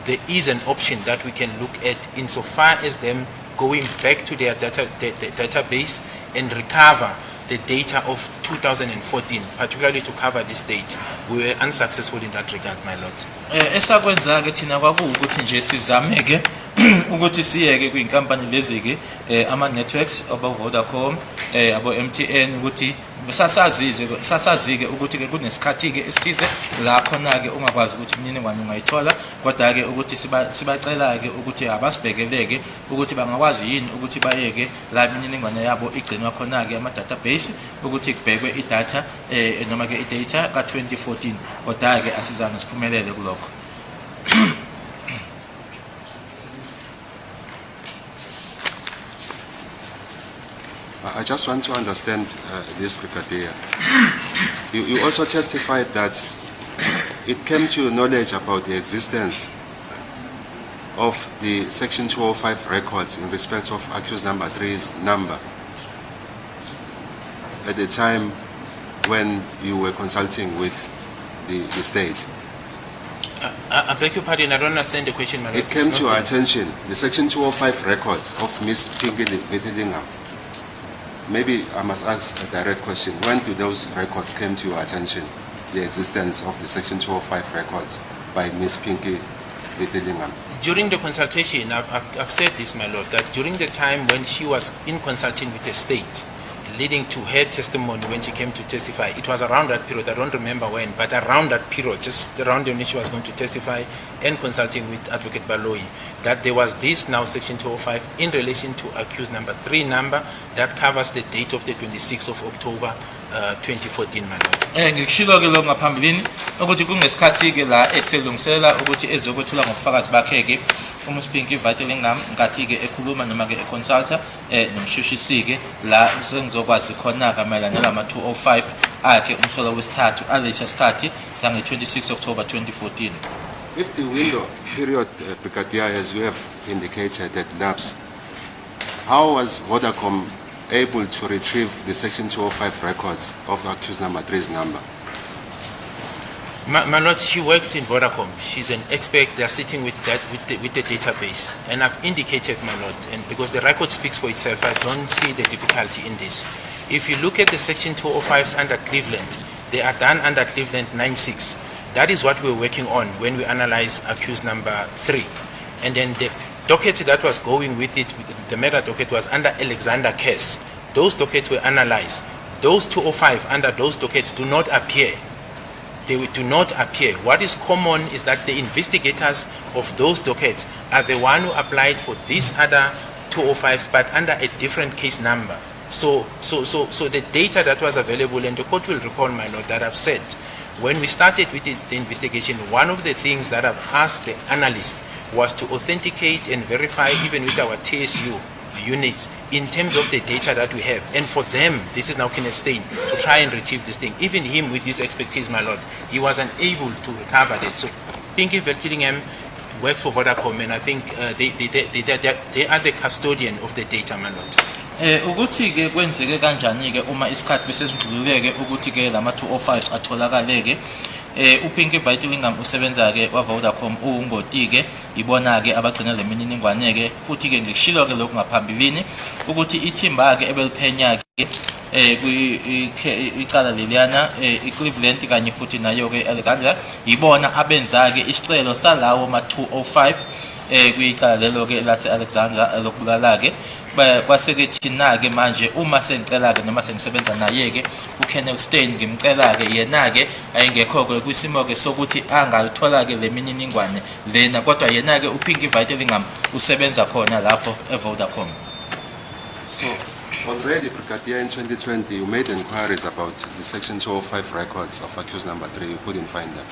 there is an option that we can look at insofar as them going back to their database and recover the data of 2014, particularly to cover this date. We were unsuccessful in that regard, my Lord. Esakwenza-ke thina kwakuwukuthi nje sizame-ke ukuthi siyeke kwiy'nkampani lezi-ke ama-networks abo-Vodacom abo-MTN ukuthi sasazi-ke ukuthi-ke kunesikhathi-ke esithize la khona-ke ungakwazi ukuthi imininingwane ungayithola kodwa-ke ukuthi sibacela-ke ukuthi abasibhekeleke ukuthi bangakwazi yini ukuthi bayeke la imininingwane yabo igcinwa khona-ke ama-database ukuthi kubhekwe idatha noma-ke idata ka-2014 kodwa-ke asizange siphumelele kulokho. I just want to understand this, Brigadier. You also testified that it came to your knowledge about the existence of the Section 205 records in respect of accused number 3's number at the time when you were consulting with the state. I beg your pardon, I don't understand the question, my Lord. It came to your attention, the Section 205 records of Ms. Pinky Vithilingham. Maybe I must ask a direct question. When do those records came to your attention, the existence of the Section 205 records by Ms. Pinky Vithilingham? During the consultation, I've said this, my Lord, that during the time when she was in consulting with the state, leading to her testimony when she came to testify, it was around that period, I don't remember when, but around that period, just around when she was going to testify and consulting with Advocate Baloyi, that there was this now Section 205 in relation to accused number 3 number that covers the date of the 26th of October 2014, my lord. Ngikushilo ke lo ngaphambilini ukuthi kungesikhathi ke la eselungiselela ukuthi ezokwethula ngobufakazi bakhe ke uMspinki Vitelingam ngathi ke ekhuluma noma ke econsulta nomshushisi ke la sengizokwazi khona ka mayelana nalama 205 akhe umhlola wesithathu alesi sikhathi sange 26 October 2014. If the window period, Brigadier, as you have indicated, had lapsed, how was Vodacom able to retrieve the Section 205 records of accused number 3's number? My lord, she works in Vodacom. She's an expert. They're sitting with that with the database, and I've indicated, my lord, and because the record speaks for itself, I don't see the difficulty in this. If you look at the Section 205s under Cleveland, they are done under Cleveland 96. That is what we're working on when we analyze accused number 3, and then the docket that was going with it, the meta docket was under Alexander case. Those dockets were analyzed. Those 205 under those dockets do not appear. They do not appear. What is common is that the investigators of those dockets are the one who applied for these other 205s but under a different case number. So the data that was available, and the court will recall, my lord, that I've said, when we started with the investigation, one of the things that I've asked the analyst was to authenticate and verify even with our TSU units in terms of the data that we have. And for them, this is now Kenneth Stein, to try and retrieve this thing. Even him with his expertise, my lord, he was unable to recover that. So Pinky Vertillingham works for Vodacom, and I think they are the custodian of the data, my lord. Ukuthi ke kwenzeke kanjani ke uma isikhathi besezindluleke ukuthi ke lama 205 atholakale ke uPinky Vitelingam usebenza ke kwa Vodacom ungoti ke ibona ke abagcina lemininingwane ke futhi ke ngikushilo ke lokhu ngaphambilini ukuthi ithimba ke ebeliphenya ke icala leliyana iCleveland kanye futhi nayo ke Alexandra ibona abenza ke isicelo salawo ma 205 kwicala lelo ke lase Alexandra lokubulala ke kwaseke thina ke manje uma sengicela ke noma sengisebenza naye ke uKenneth Stein ngimcela ke yena ke ayengekho ke kwisimo ke sokuthi angalithola ke lemininingwane lena kodwa yena ke uPinky Vitelingam usebenza khona lapho eVodacom. So, already, Brigadier, in 2020, you made inquiries about the Section 205 records of accused number 3. You couldn't find them.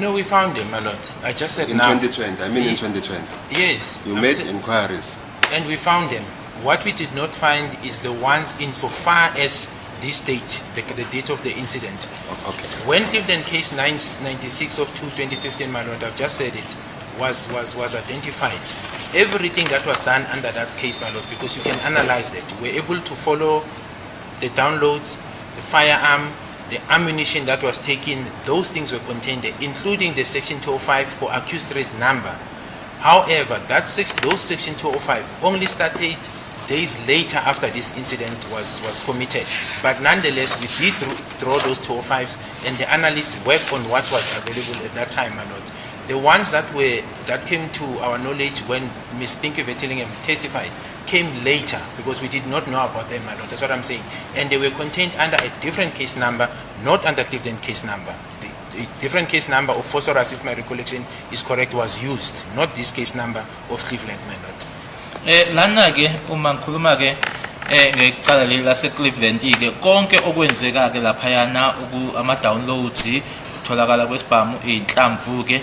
No, we found them, my lord. I just said In now. 2020, I mean in 2020. Yes. You I'm made sa- inquiries. And we found them. What we did not find is the ones insofar as this date, the date of the incident. Okay. When Cleveland case 996 of 2015, my lord, I've just said it, was identified. Everything that was done under that case, my lord, because you can analyze that. We're able to follow the downloads, the firearm, the ammunition that was taken, those things were contained there, including the Section 205 for accused 3's number. However, those Section 205 only started days later after this incident was committed. But nonetheless, we did draw those 205s, and the analysts worked on what was available at that time, my lord. The ones that came to our knowledge when Ms. Pinky Vertillingham testified came later because we did not know about them, my lord. That's what I'm saying. And they were contained under a different case number, not under Cleveland case number. The different case number of phosphorus, if my recollection is correct, was used, not this case number of Cleveland, my lord. Lana ke uma ngikhuluma ke ngecala leli lase Cleveland ke konke okwenzeka ke lapha yana ama downloads utholakala kwesibhamu inhlamvu ke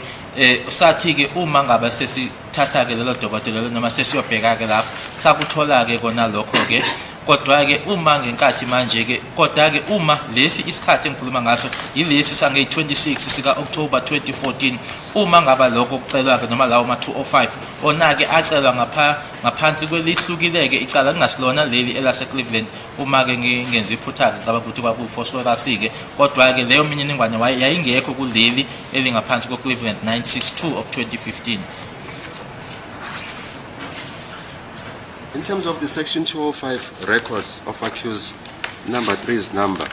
sathi ke uma ngaba sesithatha ke lelo dokotela noma sesiyobheka ke lapha sakuthola ke kona lokho ke kodwa ke uma ngenkathi manje ke kodwa ke uma lesi isikhathi engikhuluma ngaso yilesi sange 26 sika October 2014 uma ngaba lokho kucelwa ke noma lawo ma 205 ona ke acelwa ngaphansi kwelihlukile ke icala kungasilona leli elase Cleveland uma ke ngenza iphutha ke ngaba ukuthi kwaku phosphorus ke kodwa ke leyo mininingwane yayingekho kuleli elingaphansi ko Cleveland 962 of 2015. In terms of the Section 205 records of accused number 3's number,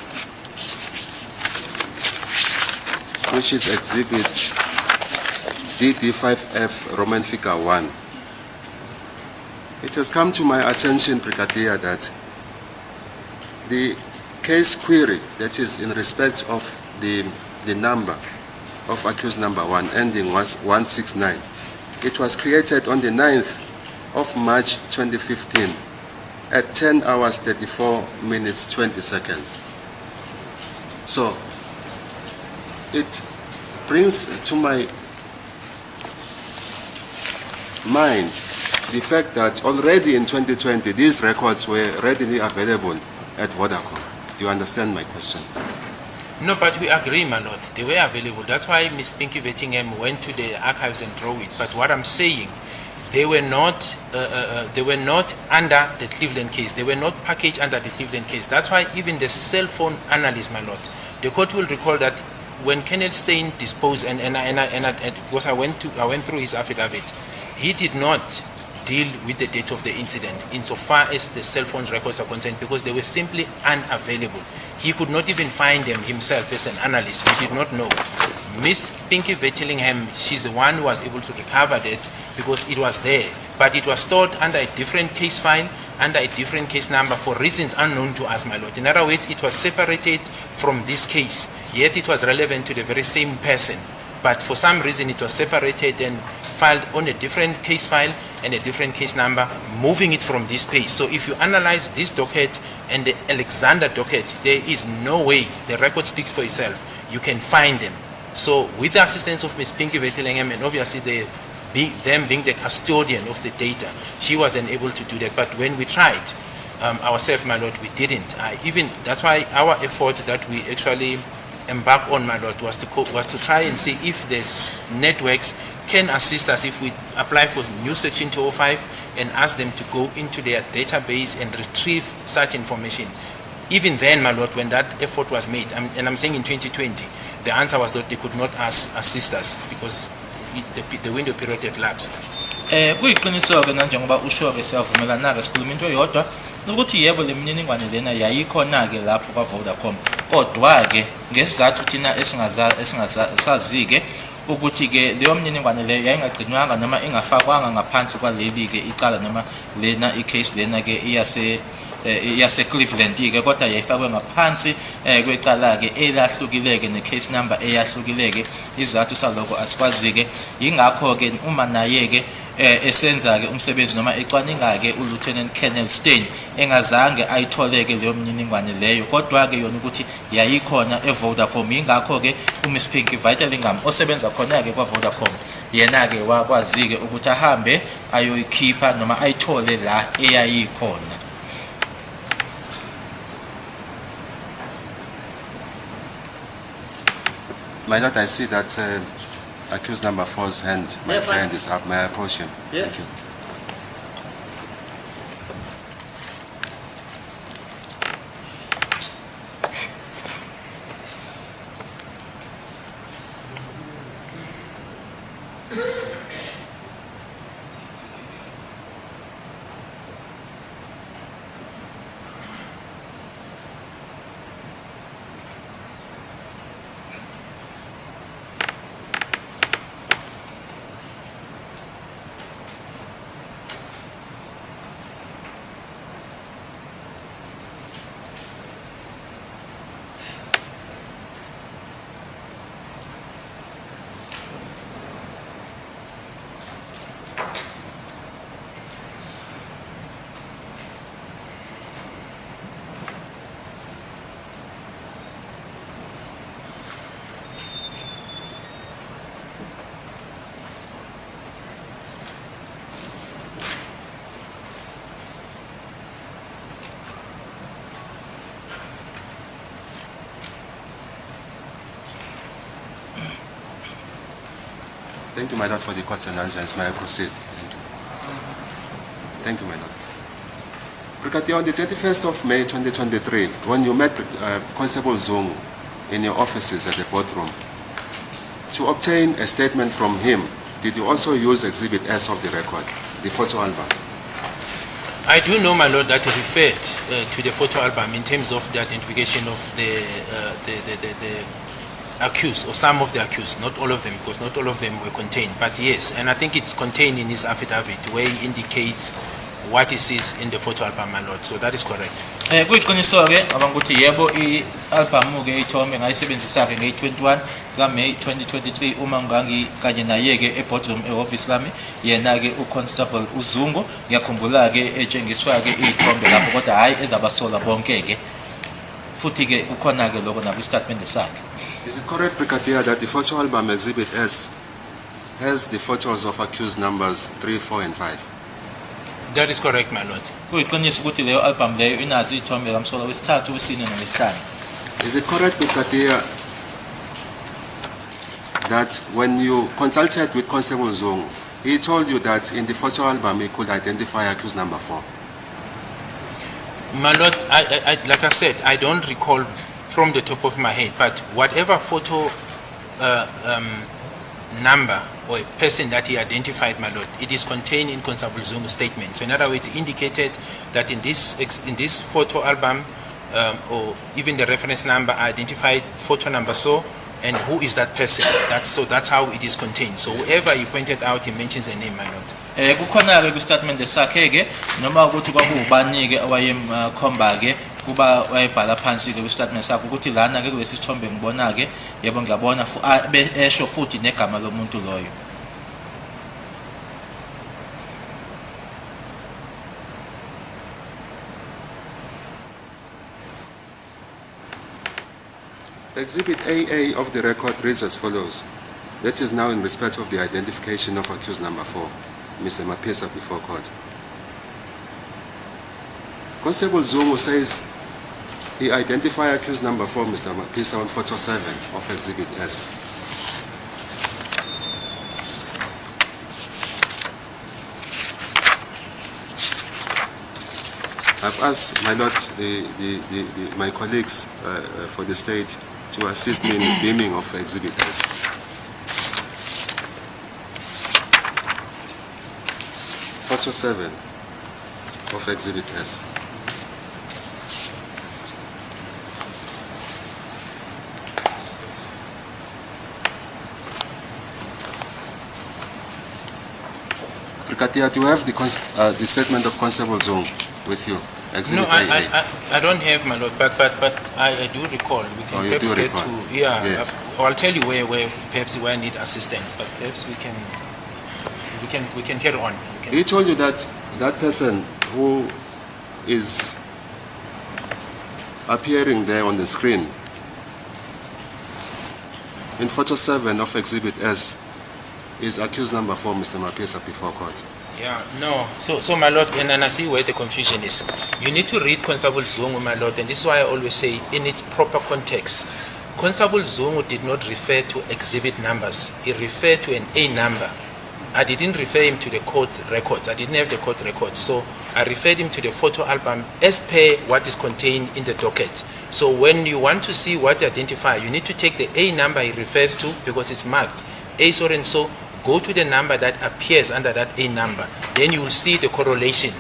which is Exhibit DD5F Roman Figure 1, it has come to my attention, Brigadier, that the case query that is in respect of the number of accused number 1 ending 169, it was created on the 9th of March 2015 at 10 hours 34 minutes 20 seconds. So it brings to my mind the fact that already in 2020 these records were readily available at Vodacom. Do you understand my question? No, but we agree, my lord. They were available. That's why Ms. Pinky Vettingham went to the archives and drew it. But what I'm saying, they were not under the Cleveland case. They were not packaged under the Cleveland case. That's why even the cell phone analyst, my lord, the court will recall that when Kenneth Stein disposed, because I went through his affidavit, he did not deal with the date of the incident insofar as the cell phone records are concerned, because they were simply unavailable. He could not even find them himself as an analyst. We did not know. Miss Pinky Vettingham, she's the one who was able to recover that because it was there, but it was stored under a different case file, under a different case number for reasons unknown to us, my lord. In other words, it was separated from this case, yet it was relevant to the very same person. But for some reason, it was separated and filed on a different case file and a different case number, moving it from this page. So if you analyze this docket and the Alexander docket, there is no way, the record speaks for itself, you can find them. So with the assistance of Ms. Pinky Vettingham and obviously them being the custodian of the data, she was then able to do that. But when we tried ourselves, my lord, we didn't. That's why our effort that we actually embark on, my lord, was to try and see if there's networks can assist us if we apply for new section 205 and ask them to go into their database and retrieve such information. Even then, my lord, when that effort was made, and I'm saying in 2020, the answer was that they could not assist us because the window period had lapsed. Kuyiqiniso-ke na njengoba usho-ke siyavumelana-ke sikhuluma into eyodwa ukuthi yebo le mininingwane lena yayikhona-ke lapho kwa-Vodacom, kodwa-ke ngesizathu thina esingasazi-ke ukuthi-ke leyo mininingwane leyo yayingagcinwanga noma ingafakwanga ngaphansi kwaleli-ke icala noma lena i-case lena-ke yase-Cleveland-ke, kodwa yayifakwe ngaphansi kwecala-ke elahlukile-ke ne-case number eyahlukile-ke. Isizathu salokho asikwazi-ke, yingakho-ke uma naye-ke esenza-ke umsebenzi noma ecwaninga-ke uLieutenant Colonel Stein engazange ayithole-ke leyo mininingwane leyo, kodwa-ke yona ukuthi yayikhona e-Vodacom. Yingakho-ke uMiss Pinky Vettingham osebenza khona-ke kwa-Vodacom yena-ke wakwazi-ke ukuthi ahambe ayoyikhipha noma ayithole la eyayikhona. My lord, I see that accused number 4's hand, my client is up. May I approach him? Yes. Thank you. Thank you, my lord, for the court's announcements. May I proceed? Thank you. Thank you, my lord. Brigadier, on the 31st of May 2023, when you met Constable Zungu in your offices at the courtroom, to obtain a statement from him, did you also use Exhibit S of the record, the photo album? I do know, my lord, that he referred to the photo album in terms of the identification of the accused, or some of the accused, not all of them, because not all of them were contained. But yes, and I think it's contained in his affidavit where he indicates what he sees in the photo album, my lord. So that is correct. Kuyiqiniso ke abangukuthi yebo i-album ke ithombe ngayisebenzisa ke nge-21 kaMay 2023 uma kanye naye ke e-boardroom e-office lami yena ke uConstable uZungu ngiyakhumbula ke etshengiswa ke ithombe lapho kodwa hayi ezabasola bonke ke futhi ke ukhona ke lokho naku statement sakhe. Is it correct, Brigadier, that the photo album Exhibit S has the photos of accused numbers 3, 4, and 5? That is correct, my lord. Kuyiqiniso ukuthi leyo album leyo inazo ithombe kamsola wesithathu wesine nowesihlanu. Is it correct, Brigadier, that when you consulted with Constable Zungu, he told you that in the photo album he could identify accused number 4? My lord, like I said, I don't recall from the top of my head, but whatever photo number or a person that he identified, my lord, it is contained in Constable Zungu's statement. So in other words, he indicated that in this photo album or even the reference number identified photo number so and who is that person. That's how it is contained. So whoever he pointed out, he mentions the name, my lord. Kukhona ke ku statement sakhe ke noma ukuthi kwakubani ke awayemkhomba ke kuba wayebhala phansi ke ku statement sakhe ukuthi lana ke kulesi sithombe ngibona ke yebo ngiyabona esho futhi negama lomuntu loyo. Exhibit AA of the record reads as follows. That is now in respect of the identification of accused number 4, Mr. Mapisa, before court. Constable Zungu says he identified accused number 4, Mr. Mapisa, on photo 7 of Exhibit S. I've asked my lord, my colleagues for the state to assist me in the beaming of Exhibit S. Photo 7 of Exhibit S. Brigadier, do you have the statement of Constable Zungu with you? Exhibit No, AA. I don't have, my lord, but I do recall. We can you perhaps do get recall. to, yeah, Yes. I'll tell you where I need assistance, but perhaps we can carry on. He told you that that person who is appearing there on the screen in photo 7 of Exhibit S is accused number 4, Mr. Mapisa, before court. Yeah, no. So my lord, and I see where the confusion is. You need to read Constable Zungu, my lord, and this is why I always say in its proper context. Constable Zungu did not refer to exhibit numbers. He referred to an A number. I didn't refer him to the court records. I didn't have the court records. So I referred him to the photo album as per what is contained in the docket. So when you want to see what to identify, you need to take the A number he refers to because it's marked A so and so. Go to the number that appears under that A number. Then you will see the correlation.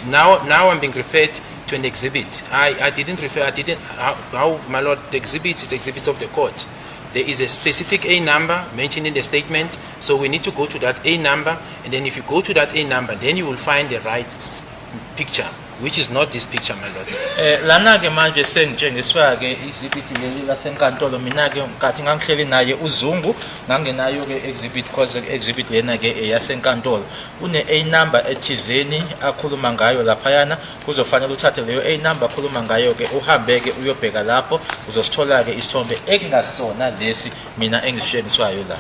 Now I'm being referred to an exhibit. I didn't, how my lord, the exhibit is the exhibits of the court. There is a specific A number mentioned in the statement, so we need to go to that A number, and then if you go to that A number, then you will find the right picture, which is not this picture, my lord. Lana ke manje sengitshengiswa ke exhibit leli lasenkantolo mina ke ngathi ngangihleli naye uZungu ngangenayo ke exhibit cause exhibit lena ke yasenkantolo une A number ethizeni akhuluma ngayo lapha yana kuzofanele uthathe leyo A number akhuluma ngayo ke uhambe ke uyobheka lapho uzosithola ke isithombe ekungasona lesi mina engishengiswayo la.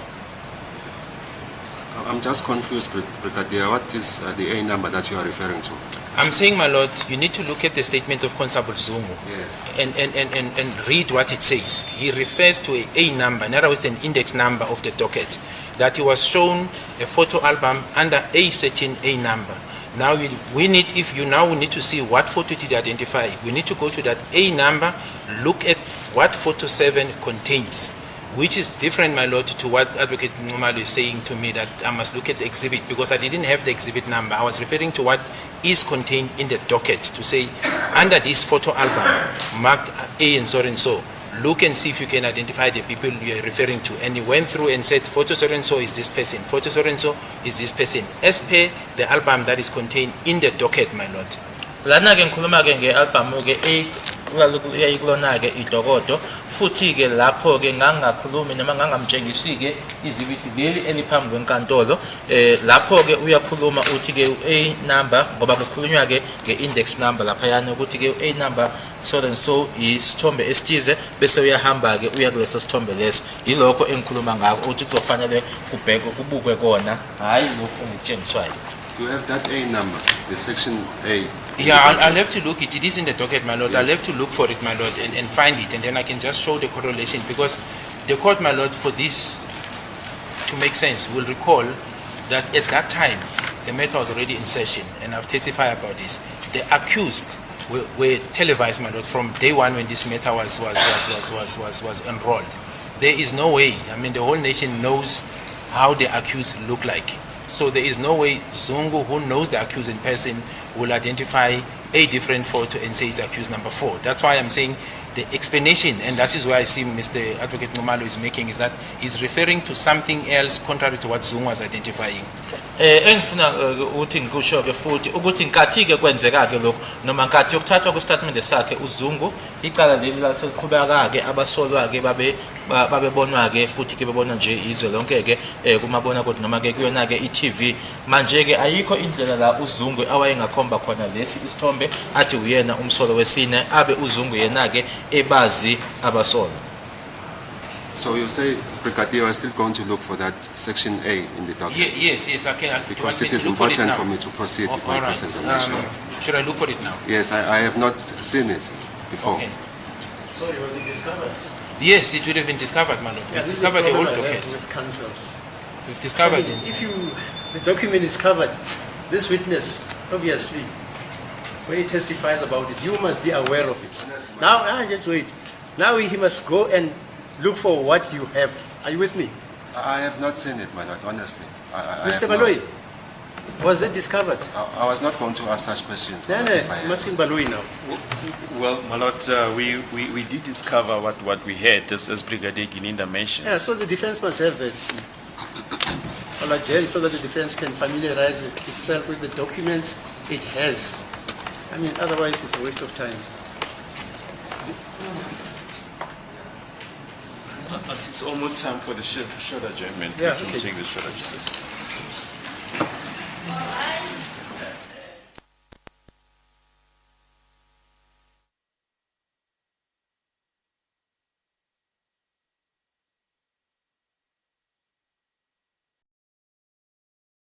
I'm just confused, Brigadier. What is the A number that you are referring to? I'm saying, my lord, you need to look at the statement of Constable Zungu Yes. and read what it says. He refers to a number, in other words, an index number of the docket, that he was shown a photo album under a certain A number. Now we need to see what photo did he identify. We need to go to that A number, look at what photo 7 contains, which is different, my lord, to what Advocate Nxumalo is saying to me, that I must look at the exhibit, because I didn't have the exhibit number. I was referring to what is contained in the docket, to say, under this photo album, marked A and so, look and see if you can identify the people you are referring to. And he went through and said, photo so-and-so is this person, photo so-and-so is this person, as per the album that is contained in the docket, my lord. Lana ke ngikhuluma ke nge-album ke uyayikulona ke idokodo futhi ke lapho ke ngangakhulumi noma ngangamtshengisi ke izibithi leli eliphambi kwenkantolo lapho ke uyakhuluma uthi ke A number ngoba kukhulunywa ke nge-index number lapha yana ukuthi ke A number so and so isithombe esithize bese uyahamba ke uya kuleso sithombe leso yilokho engikhuluma ngakho uthi kufanele kubhekwe kubukwe kona hayi lokho engikutshengiswayo. You have that A number, the section A. Yeah, I'll have to look it. It is in the docket, my lord. Yes. I'll have to look for it, my lord, and find it, and then I can just show the correlation, because the court, my lord, for this to make sense, will recall that at that time the matter was already in session, and I've testified about this. The accused were televised, my lord, from day one when this matter was enrolled. There is no way. I mean, the whole nation knows how the accused look like. So there is no way Zungu, who knows the accused in person, will identify a different photo and say it's accused number 4. That's why I'm saying the explanation, and that is why I see Mr. Advocate Numalo is making, is that he's referring to something else contrary to what Zungu was identifying. Engifuna ukuthi ngikusho ke futhi ukuthi nkathi ke kwenzeka ke lokho noma nkathi yokuthathwa kwestatement sakhe uZungu icala leli laliqhubeka ke abasolwa ke babebonwa ke futhi ke bebona nje izwe lonke ke kumabona kodwa noma ke kuyona ke iTV manje ke ayikho indlela la uZungu awayengakhomba khona lesi isithombe athi uyena umsolo wesine abe uZungu yena ke ebazi abasolwa. So you say, Brigadier, you are still going to look for that section A in the document? Yes, I can. Because it is important for me to proceed with my cross-examination. Should I look for it now? Yes, I have not seen it before. Okay. Sorry, was it discovered? Yes, it would have been discovered, my lord. Yeah, We've this is the discovered the whole problem I have docket. with counsels. We've discovered I mean, it. the document is covered, this witness, obviously, when he testifies about it, you must be aware of it. Now, just wait. Now he must go and look for what you have. Are you with me? I have not seen it, my lord, honestly. I Mr. have not. Baloyi, was it discovered? I was not going to ask such questions. No, my no, lord, if I I'm had. asking Baloyi now. Well, my lord, we did discover what we had, as Brigadier Gininda mentioned. Yeah, so the defense must have it. So that the defense can familiarize itself with the documents it has. I mean, otherwise it's a waste of time. As it's almost time for the short adjournment, Yeah, we can okay. take the short adjournment.